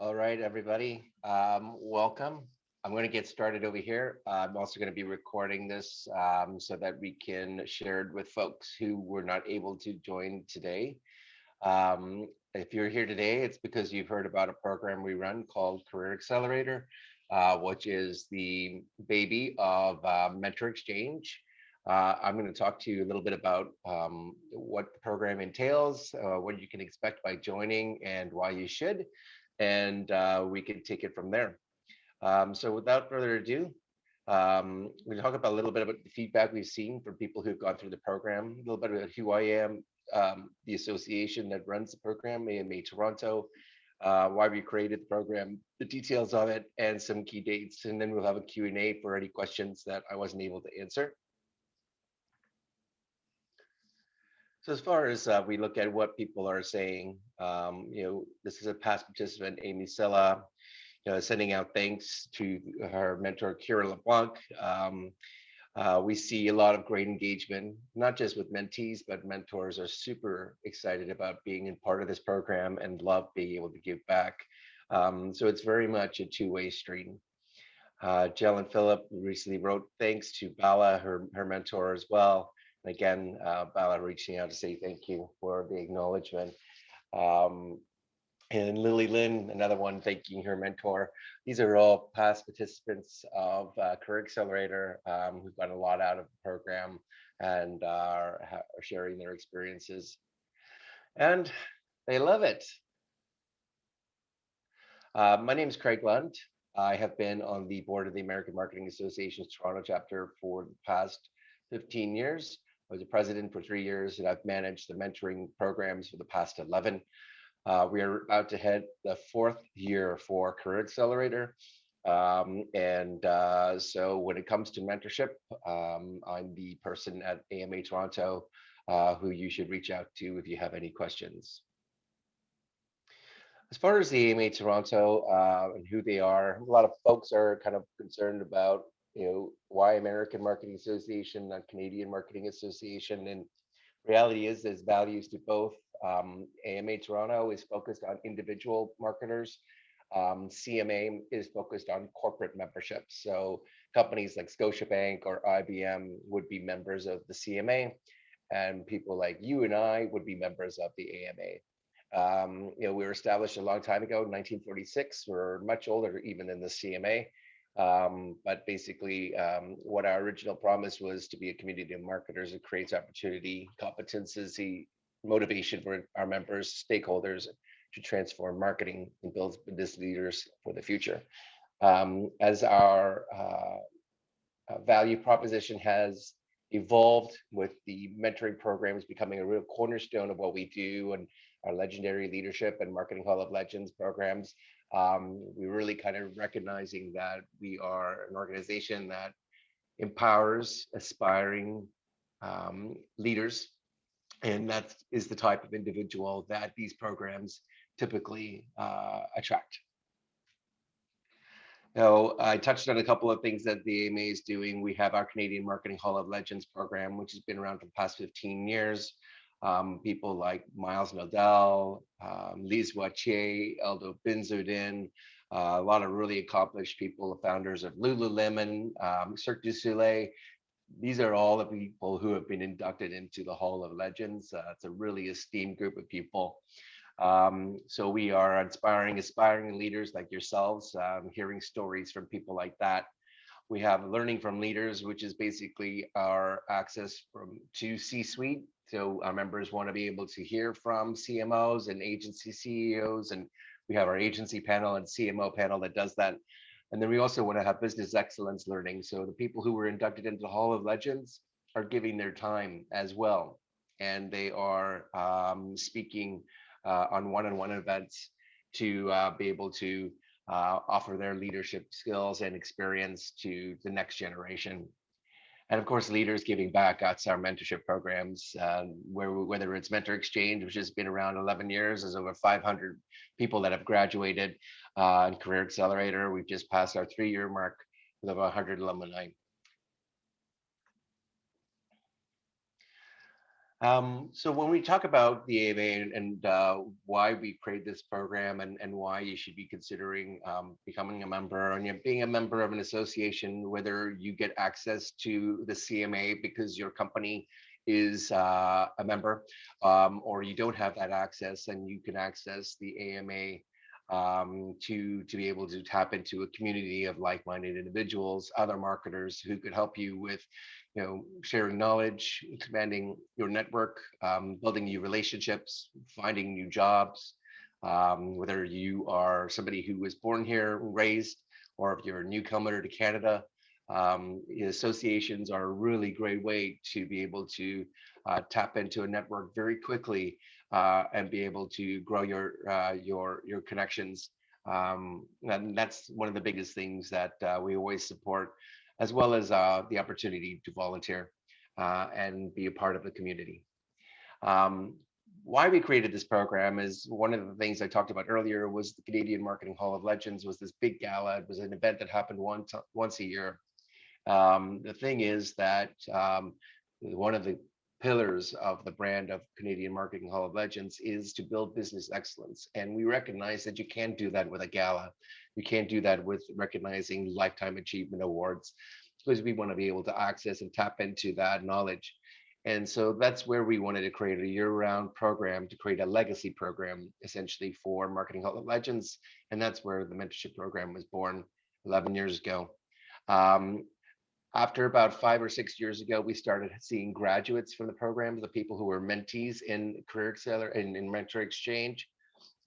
All right, everybody. Welcome. I'm going to get started over here. I'm also going to be recording this so that we can share it with folks who were not able to join today. If you're here today, it's because you've heard about a program we run called Career Accelerator, which is the baby of Mentor Exchange. I'm going to talk to you a little bit about what the program entails, what you can expect by joining, and why you should. And we can take it from there. So without further ado, we talk about a little bit about the feedback we've seen from people who've gone through the program, a little bit about who I am, the association that runs the program, AMA Toronto, why we created the program, the details of it, and some key dates. And then we'll have a Q&A for any questions that I wasn't able to answer. So as far as we look at what people are saying, this is a past participant, Amy Sella, sending out thanks to her mentor, Kira LeBlanc. We see a lot of great engagement, not just with mentees, but mentors are super excited about being in part of this program and love being able to give back. So it's very much a two-way street. Jill and Philip recently wrote thanks to Bala, her mentor as well. And again, Bala reaching out to say thank you for the acknowledgement. Um, and Lily Lynn, another one, thanking her mentor. These are all past participants of Career Accelerator who've got a lot out of the program and are sharing their experiences. And they love it. My name is Craig Lunt. I have been on the board of the American Marketing Association's Toronto chapter for the past 15 years. I was a president for 3 years, and I've managed the mentoring programs for the past 11. We are about to head the fourth year for Career Accelerator. So when it comes to mentorship, I'm the person at AMA Toronto who you should reach out to if you have any questions. As far as the AMA Toronto and who they are, a lot of folks are kind of concerned about, why American Marketing Association, not Canadian Marketing Association. And reality is there's values to both. AMA Toronto is focused on individual marketers. CMA is focused on corporate memberships. So companies like Scotiabank or IBM would be members of the CMA, and people like you and I would be members of the AMA. We were established a long time ago, 1946. We're much older even than the CMA. But basically, what our original promise was to be a community of marketers that creates opportunity, competency, motivation for our members, stakeholders to transform marketing and build business leaders for the future. As our value proposition has evolved with the mentoring programs becoming a real cornerstone of what we do, and our legendary leadership and marketing hall of legends programs, we're really kind of recognizing that we are an organization that empowers aspiring leaders, and that is the type of individual that these programs typically attract. Now, I touched on a couple of things that the AMA is doing. We have our Canadian Marketing Hall of Legends program, which has been around for the past 15 years. People like Miles Nadal, Lise Watier, Eldo Benzodin, a lot of really accomplished people, the founders of Lululemon, Cirque du Soleil. These are all the people who have been inducted into the Hall of Legends. It's a really esteemed group of people. So we are inspiring aspiring leaders like yourselves, hearing stories from people like that. We have learning from leaders, which is basically our access to C-suite. So our members want to be able to hear from CMOs and agency CEOs, and we have our agency panel and CMO panel that does that. And then we also want to have business excellence learning. So the people who were inducted into the Hall of Legends are giving their time as well, and they are speaking on one-on-one events to be able to offer their leadership skills and experience to the next generation. And of course, leaders giving back. That's our mentorship programs, whether it's Mentor Exchange, which has been around 11 years, there's over 500 people that have graduated, and Career Accelerator, we've just passed our 3-year mark with over 100 alumni. So when we talk about the AMA and why we create this program and why you should be considering becoming a member and you're being a member of an association, whether you get access to the CMA because your company is a member, or you don't have that access and you can access the AMA to be able to tap into a community of like-minded individuals, other marketers who could help you with sharing knowledge, expanding your network, building new relationships, finding new jobs. Whether you are somebody who was born here, raised, or if you're a newcomer to Canada, associations are a really great way to be able to tap into a network very quickly and be able to grow your connections. And that's one of the biggest things that we always support, as well as the opportunity to volunteer and be a part of the community. Um, why we created this program is one of the things I talked about earlier was the Canadian Marketing Hall of Legends was this big gala. It was an event that happened once a year. The thing is that one of the pillars of the brand of Canadian Marketing Hall of Legends is to build business excellence. And we recognize that you can't do that with a gala. You can't do that with recognizing lifetime achievement awards because we want to be able to access and tap into that knowledge. And so that's where we wanted to create a year-round program to create a legacy program essentially for Marketing Hall of Legends. And that's where the mentorship program was born 11 years ago. Um, After about 5 or 6 years ago, we started seeing graduates from the program, the people who were mentees in Career Accelerator and in Mentor Exchange,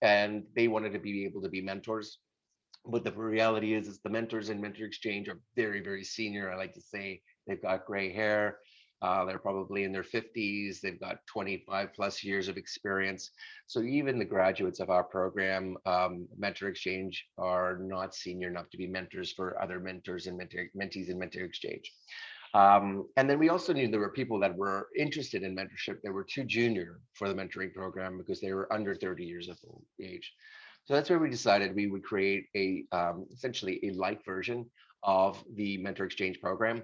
and they wanted to be able to be mentors. But the reality is the mentors in Mentor Exchange are very, very senior. I like to say they've got gray hair. They're probably in their 50s. They've got 25 plus years of experience. So even the graduates of our program, Mentor Exchange, are not senior enough to be mentors for other mentors and mentees in Mentor Exchange. And then we also knew there were people that were interested in mentorship that were too junior for the mentoring program because they were under 30 years of age. So that's where we decided we would create a essentially a light version of the Mentor Exchange program.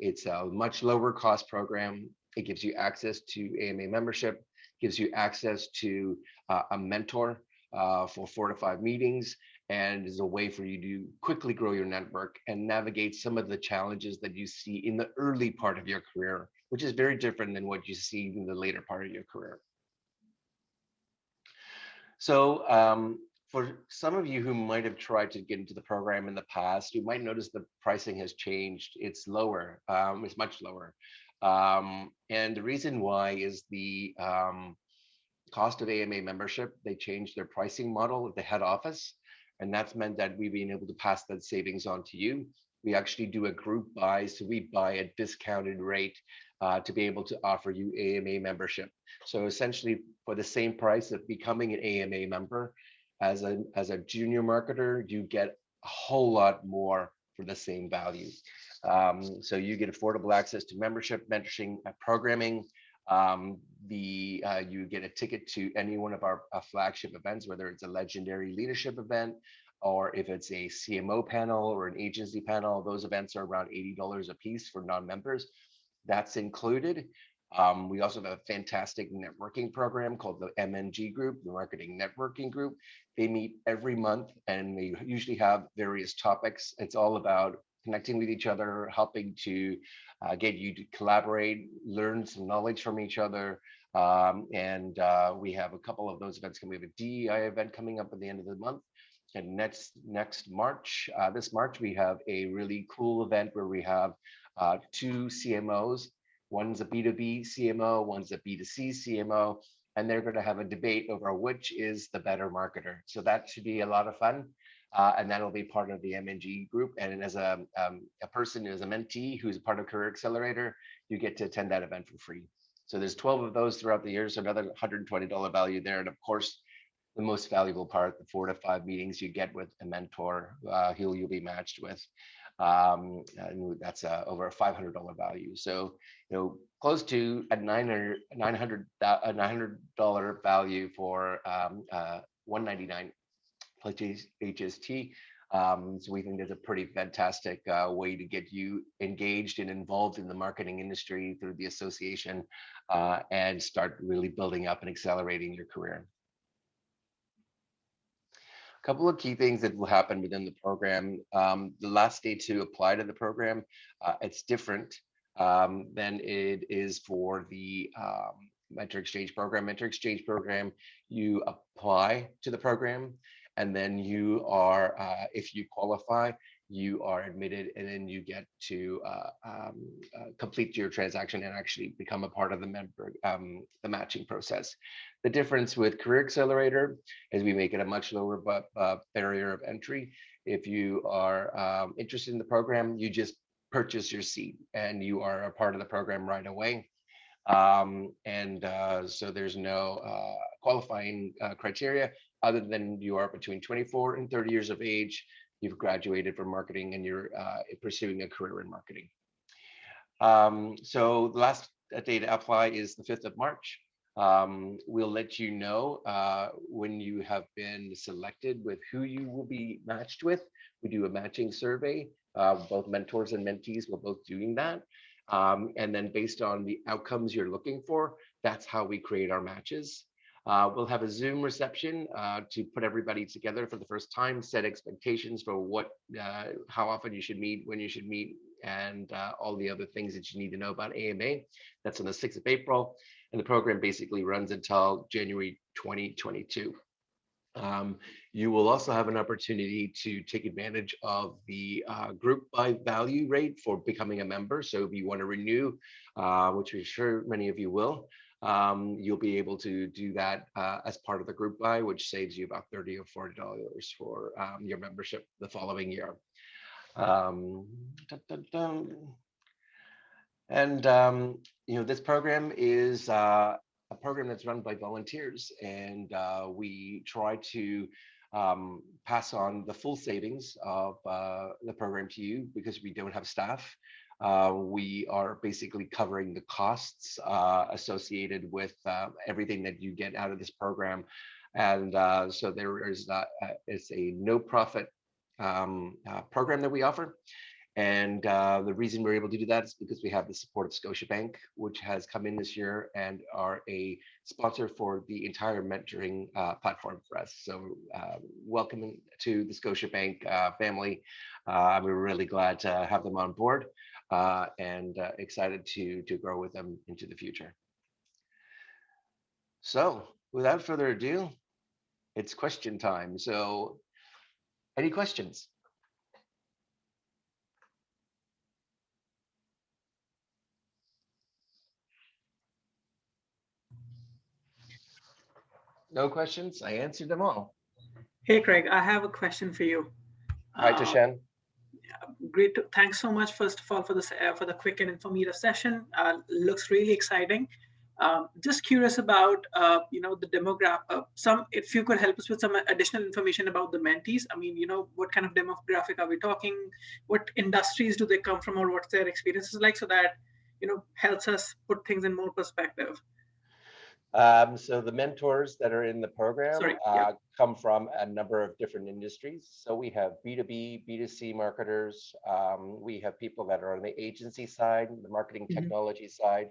It's a much lower cost program. It gives you access to AMA membership, gives you access to a mentor for 4 to 5 meetings, and is a way for you to quickly grow your network and navigate some of the challenges that you see in the early part of your career, which is very different than what you see in the later part of your career. So for some of you who might have tried to get into the program in the past, you might notice the pricing has changed. It's lower, it's much lower. And the reason why is the cost of AMA membership. They changed their pricing model at the head office, and that's meant that we've been able to pass that savings on to you. We actually do a group buy, so we buy a discounted rate to be able to offer you AMA membership. So essentially, for the same price of becoming an AMA member, as a junior marketer, you get a whole lot more for the same value. So you get affordable access to membership, mentoring, programming. You get a ticket to any one of our flagship events, whether it's a legendary leadership event or if it's a CMO panel or an agency panel. Those events are around $80 a piece for non-members. That's included. We also have a fantastic networking program called the MNG Group, the Marketing Networking Group. They meet every month and they usually have various topics. It's all about connecting with each other, helping to get you to collaborate, learn some knowledge from each other. And we have a couple of those events coming. We have a DEI event coming up at the end of the month. And next March, this March, we have a really cool event where we have 2 CMOs. One's a B2B CMO, one's a B2C CMO, and they're going to have a debate over which is the better marketer. So that should be a lot of fun. And that'll be part of the MNG group. And as a person who is a mentee who's a part of Career Accelerator, you get to attend that event for free. So there's 12 of those throughout the year, so another $120 value there. And of course, the most valuable part, the 4 to 5 meetings you get with a mentor who you'll be matched with. And that's over a $500 value. So, close to a $900 value for $199 plus HST. So we think that's a pretty fantastic way to get you engaged and involved in the marketing industry through the association, and start really building up and accelerating your career. A couple of key things that will happen within the program. The last day to apply to the program, it's different than it is for the Mentor Exchange program. Mentor Exchange program, you apply to the program, and then you are, if you qualify, you are admitted, and then you get to complete your transaction and actually become a part of the member, the matching process. The difference with Career Accelerator is we make it a much lower barrier of entry. If you are interested in the program, you just purchase your seat and you are a part of the program right away. So there's no qualifying criteria other than you are between 24 and 30 years of age, you've graduated from marketing, and you're pursuing a career in marketing. So the last day to apply is the 5th of March. We'll let you know when you have been selected with who you will be matched with. We do a matching survey. Both mentors and mentees will both doing that. And then based on the outcomes you're looking for, that's how we create our matches. We'll have a Zoom reception to put everybody together for the first time, set expectations for what, how often you should meet, when you should meet, and all the other things that you need to know about AMA. That's on the 6th of April. And the program basically runs until January 2022. You will also have an opportunity to take advantage of the group by value rate for becoming a member. So if you want to renew, which we're sure many of you will, you'll be able to do that as part of the group buy, which saves you about $30 or $40 for your membership the following year. This program is a program that's run by volunteers, and we try to pass on the full savings of the program to you because we don't have staff. We are basically covering the costs associated with everything that you get out of this program. And so there is it's a no profit program that we offer. And the reason we're able to do that is because we have the support of Scotiabank, which has come in this year and are a sponsor for the entire mentoring platform for us. So welcome to the Scotiabank family. We're really glad to have them on board and excited to grow with them into the future. So without further ado, it's question time. So any questions? No questions? I answered them all. Hey, Craig, I have a question for you. Hi, Tashan. Great. Thanks so much, first of all, for the quick and informative session. Looks really exciting. Just curious about the demographic. If you could help us with some additional information about the mentees. I mean, what kind of demographic are we talking? What industries do they come from, or what's their experiences like, so that helps us put things in more perspective. So the mentors that are in the program come from a number of different industries. So we have B2B, B2C marketers. We have people that are on the agency side, the marketing technology side,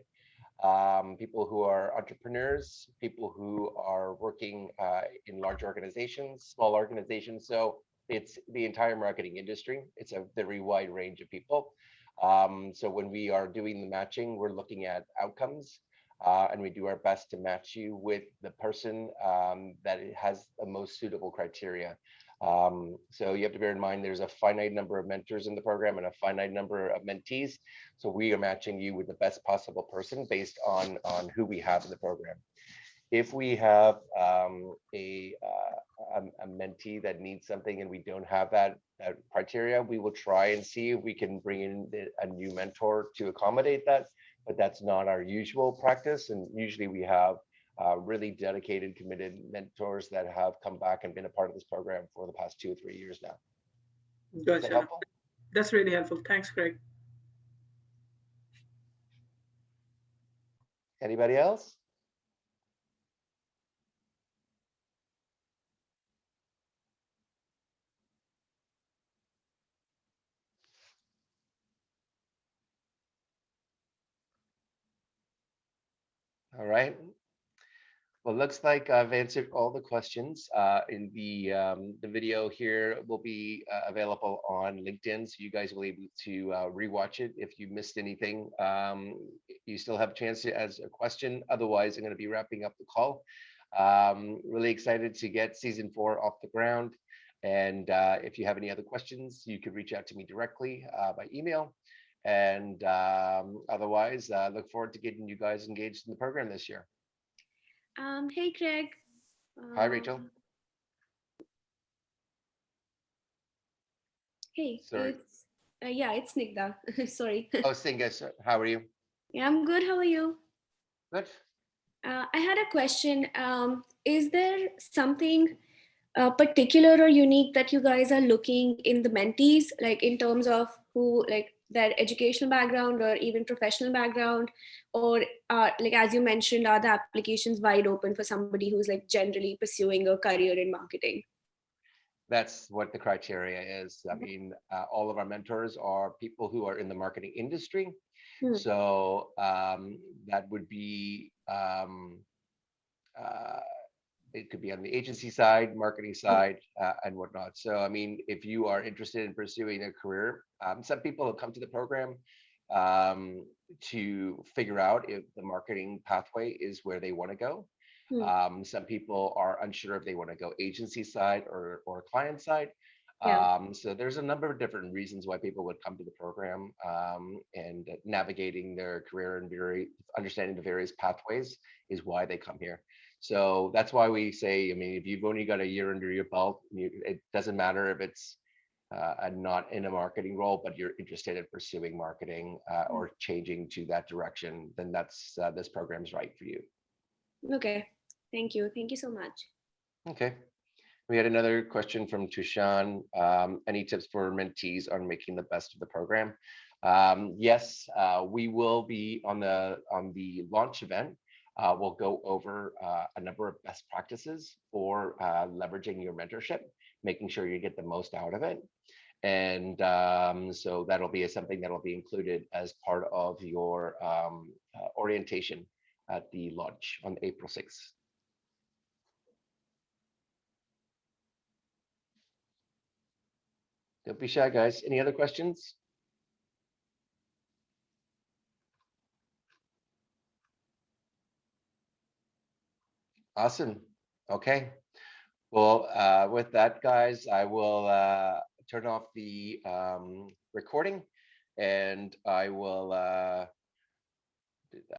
people who are entrepreneurs, people who are working in large organizations, small organizations. So it's the entire marketing industry. It's a very wide range of people. So when we are doing the matching, we're looking at outcomes. And we do our best to match you with the person that has the most suitable criteria. So you have to bear in mind there's a finite number of mentors in the program and a finite number of mentees. So we are matching you with the best possible person based on who we have in the program. If we have a mentee that needs something and we don't have that criteria, we will try and see if we can bring in a new mentor to accommodate that. But that's not our usual practice. And usually we have really dedicated, committed mentors that have come back and been a part of this program for the past 2 or 3 years now. Gotcha. Is that helpful? That's really helpful. Thanks, Craig. Anybody else? All right. Well, looks like I've answered all the questions. In the video here will be available on LinkedIn, so you guys will be able to rewatch it if you missed anything. You still have a chance to ask a question. Otherwise, I'm going to be wrapping up the call. Really excited to get season 4 off the ground. And if you have any other questions, you could reach out to me directly by email. And otherwise, look forward to getting you guys engaged in the program this year. Hey, Craig. Hi, Rachel. Um, hey, Sorry. yeah, it's Snigdha. Sorry. Oh, Singa, how are you? Yeah, I'm good. How are you? Good. I had a question. Is there something particular or unique that you guys are looking in the mentees, like in terms of who, like their educational background or even professional background, or like as you mentioned, are the applications wide open for somebody who's like generally pursuing a career in marketing? That's what the criteria is. I mean, all of our mentors are people who are in the marketing industry. Hmm. So that would be, uh, it could be on the agency side, marketing side, and whatnot. So, I mean, if you are interested in pursuing a career, some people have come to the program um, to figure out if the marketing pathway is where they want to go. Hmm. Some people are unsure if they want to go agency side or client side. Yeah. So there's a number of different reasons why people would come to the program, and navigating their career and understanding the various pathways is why they come here. So that's why we say, I mean, if you've only got a year under your belt, it doesn't matter if it's not in a marketing role, but you're interested in pursuing marketing or changing to that direction, then that's this program's right for you. Okay. Thank you. Thank you so much. Okay. We had another question from Tushan. Any tips for mentees on making the best of the program? Yes, we will be on the launch event. We'll go over a number of best practices for leveraging your mentorship, making sure you get the most out of it. And so that'll be something that'll be included as part of your orientation at the launch on April 6th. Don't be shy, guys. Any other questions? Awesome. Okay. Well, with that, guys, I will turn off the recording, and I will